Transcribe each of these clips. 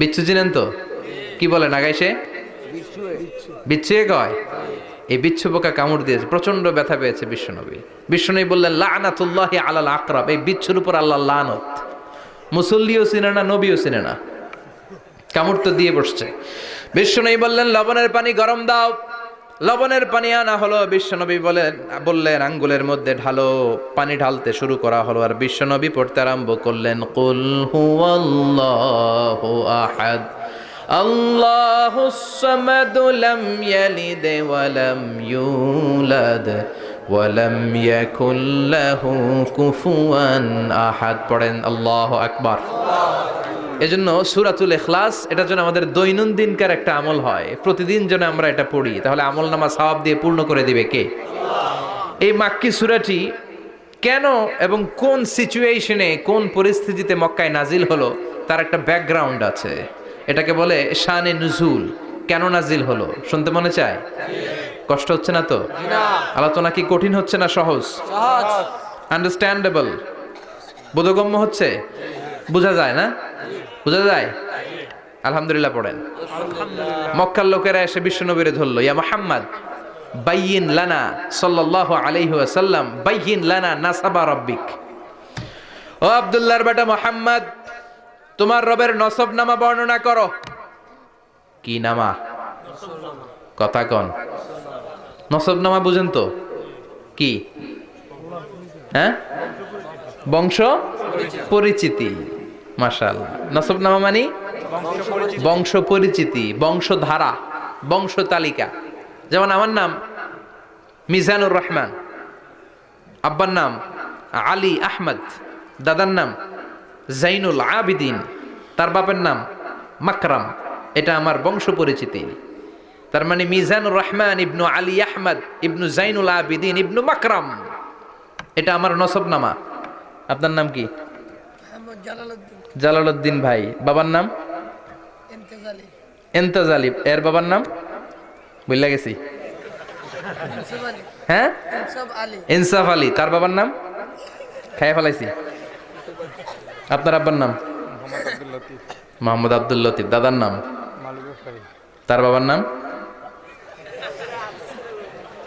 বিচ্ছু চিনেন তো? কি বলে নাগাইছে? বিচ্ছু কয়। এই বিচ্ছু পোকা কামড় দিয়েছে, প্রচন্ড ব্যথা পেয়েছে বিশ্বনবী। বিশ্বনবী বললেন লানাতুল্লাহি আলাল আকরাব, এই বিচ্ছুর উপর আল্লাহ লানত। মুসল্লিও চিনে না, নবীও চিনে না, কামড় তো দিয়ে বসছে। বিশ্বনবী বললেন লবণের পানি গরম দাও। লবণের পানি আনা হলো, বিশ্বনবী বললেন আঙ্গুলের মধ্যে ঢালো। পানি ঢালতে শুরু করা হলো, আর বিশ্বনবী পড়তে আরম্ভ করলেন কুল হুয়াল্লাহু আহাদ আল্লাহুস সামাদ লাম ইয়ালিদ ওয়া লাম ইউলাদ ওয়া লাম ইয়াকুল লাহু কুফুয়ান আহাদ। পড়েন আল্লাহু আকবার। এজন্য সূরাতুল ইখলাস এটার জন্য আমাদের দৈনন্দিনকার একটা আমল হয়, প্রতিদিন যেন আমরা এটা পড়ি, তাহলে আমল নামা সওয়াব দিয়ে পূর্ণ করে দিবে কে? এই মাক্কি সূরাটি কেন এবং কোন সিচুয়েশনে, কোন পরিস্থিতিতে মক্কায় নাজিল হলো তার একটা ব্যাকগ্রাউন্ড আছে। এটাকে বলে শানে নুজুল। কেন নাজিল হলো শুনতে মনে চায়? কষ্ট হচ্ছে না তো? আলোচনা কি কঠিন হচ্ছে না সহজ? আন্ডারস্ট্যান্ডেবল, বোধগম্য হচ্ছে? বোঝা যায় না? বোঝা যায়? আলহামদুলিল্লাহ পড়েন। মক্কার লোকেরা এসে বিশ্বনবীরে ধরলো, ইয়া মুহাম্মদ বাইয়িন লানা সাল্লাল্লাহু আলাইহি ওয়াসাল্লাম বাইয়িন লানা নাসাবা রাব্বিক। ও আব্দুল্লাহর বেটা মুহাম্মদ, তোমার রবের নসব নামা বর্ণনা করো। কি নামা? কথা কন। নসব নামা বুঝেন তো কি? হ্যাঁ, বংশ পরিচিতি। মাশাআল্লাহ। নসব নামা মানে বংশ পরিচিতি, বংশধারা, বংশ তালিকা। যেমন আমার নাম মিজানুর রহমান, আব্বার নাম আলী আহমদ, দাদার নাম জাইনুল আবিদিন, তার বাপের নাম মাকরাম। এটা আমার বংশ পরিচিতি। তার মানে মিজানুর রহমান ইবনু আলী আহমদ ইবনু জাইনুল আবিদিন ইবনু মাকরাম, এটা আমার নসবনামা। আপনার নাম কি? জালালউদ্দিন ভাই। বাবার নাম এন্তাজালি। এর বাবার নাম বললা গেছি। হ্যাঁ, ইনসাফ আলী। তার বাবার নাম খাইয়া ফেলাইছি। আপনার আব্বার নাম মোহাম্মদ আব্দুল লতিফ। দাদার নাম? তার বাবার নাম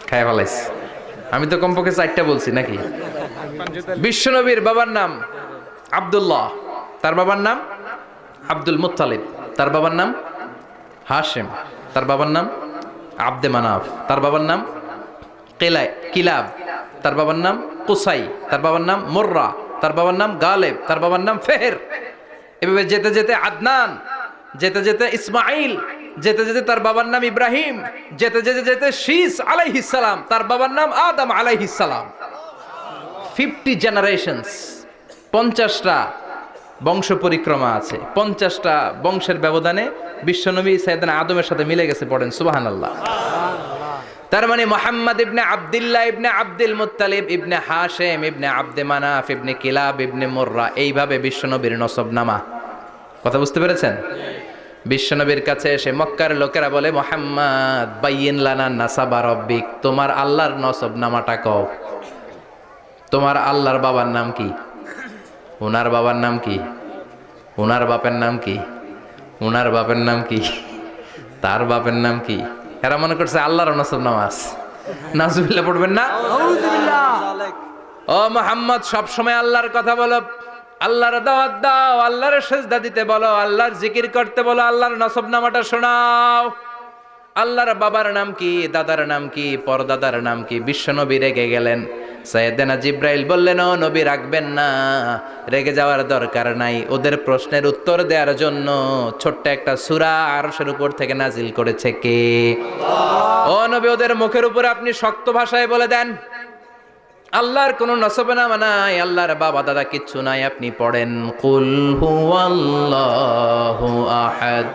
খাইয়া ফেলাইছি। আমি তো কমপক্ষে 4টা বলছি নাকি? বিশ্বনবীর বাবার নাম আব্দুল্লাহ, তার বাবার নাম আব্দুল মুত্তালিব, তার বাবার নাম হাশিম, তার বাবার নাম আব্দে মানাফ, তার বাবার নাম কিলাব, তার বাবার নাম কুসাই, তার বাবার নাম মুররা, তার বাবার নাম গালেব, তার বাবার নাম ফেহের। এভাবে যেতে যেতে আদনান, যেতে যেতে ইসমাইল, যেতে যেতে তার বাবার নাম ইব্রাহিম, যেতে যেতে যেতে শীস আলাইহিস সালাম, তার বাবার নাম আদম আলাইহিস সালাম। 50 জেনারেশনস, 50টা বংশ পরিক্রমা আছে। 50টা বংশের ব্যবধানে বিশ্বনবী সাইয়েদনা আদমের সাথে মিলে গেছে। পড়েন সুবহানাল্লাহ। তার মানে মুহাম্মদ ইবনে আব্দুল্লাহ ইবনে আব্দুল মুত্তালিব ইবনে হাশিম ইবনে আব্দে মানাফ ইবনে কিলাব ইবনে মুররা, এইভাবে বিশ্বনবীর নসবনামা। কথা বুঝতে পেরেছেন? বিশ্বনবীর কাছে এসে মক্কার লোকেরা বলে, মুহাম্মদ বাইয়িন লানা নাসাবা রাব্বিক, তোমার আল্লাহর নসবনামাটা কও। তোমার আল্লাহর বাবার নাম কি? ওনার বাবার নাম কি? ওনার বাপের নাম কি? ওনার বাপের নাম কি? তার বাপের নাম কি? এরা মনে করছে আল্লাহর নসবনামা আছে। নাউজুবিল্লাহ পড়বেন না? ও মুহাম্মদ, সব সময় আল্লাহর কথা বলো, আল্লাহর দাওয়াত দাও, আল্লাহর সিজদা দিতে বলো, আল্লাহর জিকির করতে বলো, আল্লাহর নসবনামাটা শোনাও। আল্লাহর বাবার নাম কি? দাদার নাম কি? পরদাদার নাম কি? বিশ্বনবী রেগে গেলেন। সাইয়েদনা জিব্রাইল বললেন, ও নবী রাখবেন না, রেগে যাওয়ার দরকার নাই। ওদের প্রশ্নের উত্তর দেওয়ার জন্য ছোট্ট একটা সূরা আরশের উপর থেকে নাজিল করেছে কে? আল্লাহ। ও নবী, ওদের মুখের উপরে আপনি শক্ত ভাষায় বলে দেন, আল্লাহর কোনো নসবনামা নাই, আল্লাহর বাবা দাদা কিচ্ছু নাই। আপনি পড়েন কুল হুয়াল্লাহু আহাদ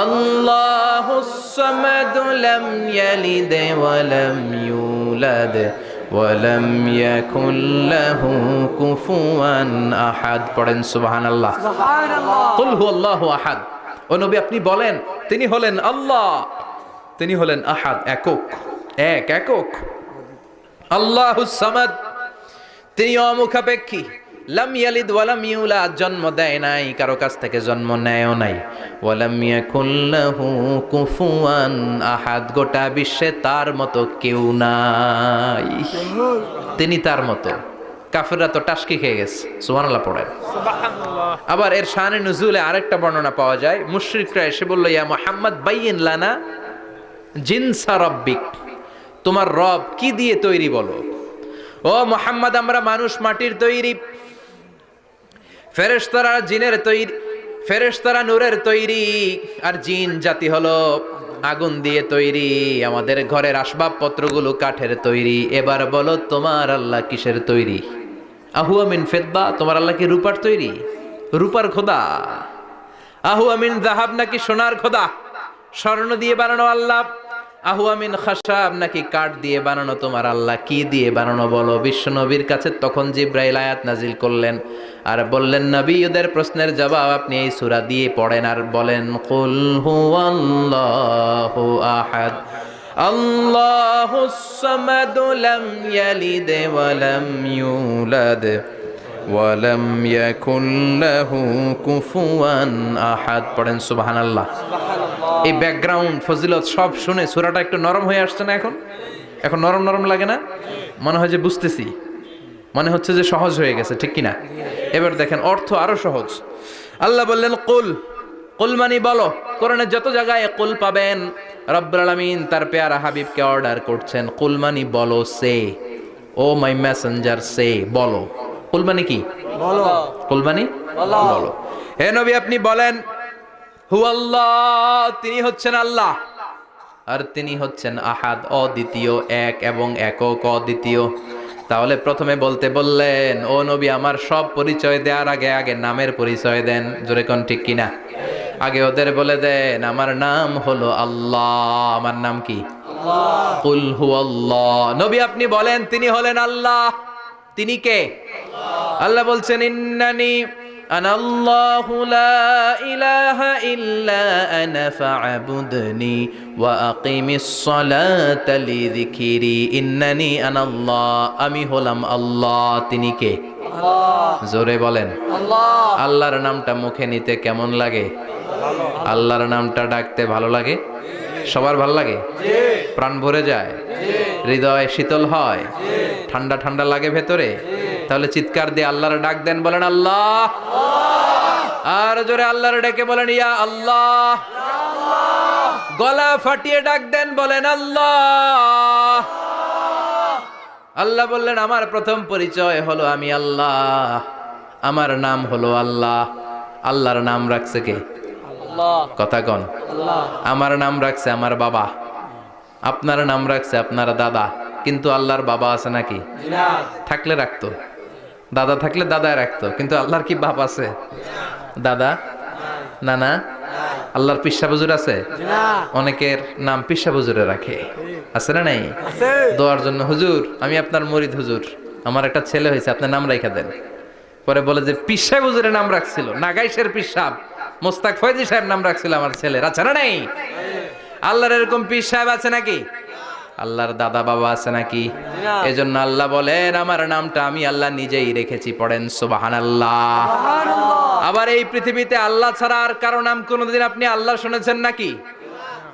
আল্লাহুস সামাদ লাম ইয়ালিদ ওয়া লাম ইউলাদ ওয়া লাম ইয়াকুল লাহু কুফুয়ান আহাদ। পড়েন সুবহানাল্লাহ। সুবহানাল্লাহ। কুল হুয়াল্লাহু আহাদ। ও নবী আপনি বলেন, তিনি হলেন আল্লাহ, তিনি হলেন আহাদ, একক, একক। আল্লাহুস সামাদ, তিনি অমুখাপেক্ষী। লাম ইয়ালিদ ওয়া লাম ইউলাদ, জন্ম দেয় নাই, কারো কাছ থেকে জন্ম নেয়ও নাই। ওয়া লাম ইয়াকুল লাহু কুফুয়ান আহাদ, গোটা বিশ্বে তার মতো কেউ নাই, তিনি তার মতো। কাফেররা তো টাসকি খেয়ে গেছে, সুবহানাল্লাহ পড়েন। আবার এর শানে নুজুলে আরেকটা বর্ণনা পাওয়া যায়, মুশরিকরা এসে বলল, ইয়া মুহাম্মদ বাইয়িন লানা জিনসা রাব্বিক, তোমার রব কি দিয়ে তৈরি বলো। ও মুহাম্মদ, আমরা মানুষ মাটির তৈরি, ফেরেশতারা জিনের তৈরি, ফেরেশতারা নূরের তৈরি, আর জিন জাতি হলো আগুন দিয়ে তৈরি, আমাদের ঘরের আসবাবপত্রগুলো কাঠের তৈরি। এবার বলো তোমার আল্লাহ কিসের তৈরি? আহুয়া মিন ফিদ্দা, তোমার আল্লাহ কি রূপার তৈরি? রূপার খোদা? আহুয়া মিন যাহাব, নাকি সোনার খোদা, স্বর্ণ দিয়ে বানানো আল্লাহ? আহুয়া মিন খাশাব, নাকি কাঠ দিয়ে বানানো তোমার আল্লাহ? কি দিয়ে বানানো বলো? বিশ্ব নবীর কাছে তখন জিব্রাইল আয়াত নাজিল করলেন আর বললেন, নবী, ওদের প্রশ্নের জবাব আপনি এই সূরা দিয়ে পড়েন আর বলেন, কুল হুয়াল্লাহু আহাদ আল্লাহুস সামাদ লাম ইয়ালিদ ওয়া লাম ইউলাদ ওয়া লাম ইয়াকুল লাহু কুফুয়ান আহাদ। পড়েন সুবহানাল্লাহ। এই ব্যাকগ্রাউন্ড ফজিলত সব শুনে সূরাটা একটু নরম হয়ে আসছে না? এখন নরম নরম লাগে না? মনে হয় যে বুঝতেছি, মনে হচ্ছে যে সহজ হয়ে গেছে, ঠিক কিনা? এবার দেখেন অর্থ আরো সহজ। আল্লাহ বললেন কুল, কুল মানে বলো। কোরআনের যত জায়গায় কুল পাবেন, রব্বুল আলামিন তার পেয়ারা হাবিবকে অর্ডার করছেন, কুল মানে বলো, সে, ও মাই মেসেঞ্জার সে, বলো। কুল মানে কি? বলো। কুল মানে বলো। হে নবী, আপনি বলেন, হু আল্লাহ, তিনি হচ্ছেন আল্লাহ, আর তিনি হচ্ছেন আহাদ, অদ্বিতীয়, এক এবং একক, অদ্বিতীয়। তাহলে প্রথমে বলতে বললেন, ও নবী, আমার সব পরিচয় দেওয়ার আগে আগে নামের পরিচয় দেন। জোরে কোন ঠিক কিনা? আগে ওদের বলে দেন, আমার নাম হলো আল্লাহ। আমার নাম কি? আল্লাহ। কুল হু আল্লাহ, নবী আপনি বলেন তিনি হলেন আল্লাহ। তিনি কে? আল্লাহ বলছেন, ইন্নানি আনাল্লাহু লা ইলাহা ইল্লা আনা ফা'বুদনি ওয়া আকিমিস সালাতা লিযিকরি। ইন্নানি আনাল্লাহ, আমি হলাম আল্লাহ। তিনি কে? আল্লাহ। জোরে বলেন আল্লাহ। আল্লাহর নামটা মুখে নিতে কেমন লাগে? আল্লাহর নামটা ডাকতে ভালো লাগে? সবার ভালো লাগে? প্রাণ ভরে যায়? হৃদয় শীতল হয়? ঠান্ডা ঠান্ডা লাগে ভেতরে? তাহলে চিৎকার দিয়ে আল্লাহর ডাক দেন, বলেন আল্লাহ। আর জোরে আল্লাহর ডেকে বলেন, ইয়া আল্লাহ। গলা ফাটিয়ে ডাক দেন, বলেন আল্লাহ। আল্লাহ বললেন, আমার প্রথম পরিচয় হলো আমি আল্লাহ, আমার নাম হলো আল্লাহ। আল্লাহর নাম রাখছে কে? কথা কন। আমার নাম রাখছে আমার বাবা, আপনার নাম রাখছে আপনার দাদা, কিন্তু আল্লাহর বাবা আছে নাকি? থাকলে রাখতো, দাদা থাকলে দাদায় রাখতো, কিন্তু আল্লাহর কি বাপ আছে? দাদা, নানা? আল্লাহর পিসা বুজুর আছে? অনেকের নাম পিসা বুজুরে রাখে, আছে না নাই? দোয়ার জন্য, হুজুর আমি আপনার মুরিদ, হুজুর আমার একটা ছেলে হয়েছে, আপনার নাম রাখা দেন। পরে বলে যে পিসা বুজুরের নাম রাখছিল, নাগাইশের পিসাব মোস্তাক ফয়জি সাহেব নাম রাখছিল আমার ছেলের, আছে না নাই? আল্লাহর এরকম পীর সাহেব আছে নাকি? আল্লাহর দাদা বাবা আছে নাকি? এজন্য আল্লাহ বলেন, আমার নামটা আমি আল্লাহ নিজেই রেখেছি। পড়েন সুবহানাল্লাহ। আবার এই পৃথিবীতে আল্লাহ ছাড়া আর কারো নাম কোনোদিন আপনি আল্লাহ শুনেছেন নাকি?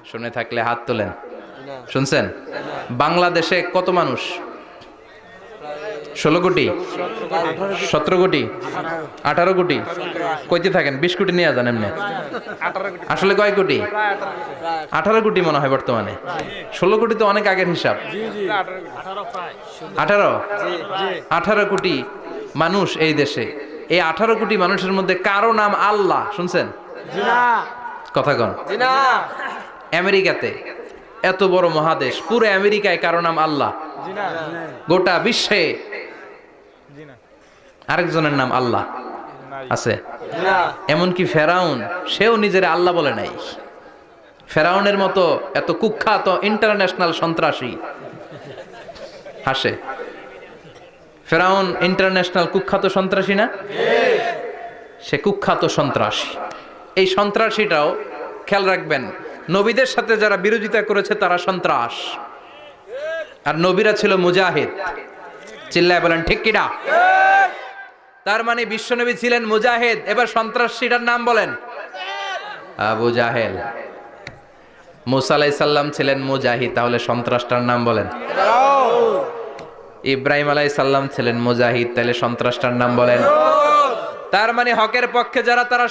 শুনে থাকলে হাত তোলেন। শুনছেন? বাংলাদেশে কত মানুষ? 16 কোটি, 17 কোটি, 18 কোটি? কইতে থাকেন, 20 কোটি নিয়ে যান এমনি। আসলে কয় কোটি? 18 কোটি মনে হয় বর্তমানে। 16 কোটি তো অনেক আগের হিসাব। 18 কোটি মানুষ এই দেশে। এই 18 কোটি মানুষের মধ্যে কারো নাম আল্লাহ শুনছেন? কথা কন। আমেরিকাতে, এত বড় মহাদেশ, পুরো আমেরিকায় কারো নাম আল্লাহ? গোটা বিশ্বে আরেকজনের নাম আল্লাহ আছে? এমনকি ফেরাউন, সেও নিজের আল্লাহ বলে নাই। ফেরাউনের মতো এত কুখ্যাত ইন্টারন্যাশনাল সন্ত্রাসী হাসে। ফেরাউন ইন্টারন্যাশনাল কুখ্যাত সন্ত্রাসী না? সে কুখ্যাত সন্ত্রাসী। এই সন্ত্রাসীটাও খেয়াল রাখবেন, নবীদের সাথে যারা বিরোধিতা করেছে তারা সন্ত্রাস, আর নবীরা ছিল মুজাহিদ। চিল্লায় বলেন ঠিক কিনা? তার মানে বিশ্বনবী ছিলেন মুজাহিদ। এবার সন্ত্রাসীটার নাম বলেন। আবু জাহেল। মুসা আলাইহিস সালাম ছিলেন মুজাহিদ, তাহলে সন্ত্রাসটার নাম বলেন। ইব্রাহিম আলাইহিস সালাম ছিলেন মুজাহিদ, তাহলে সন্ত্রাসটার নাম বলেন। তার মানে হকের পক্ষে যারা তারা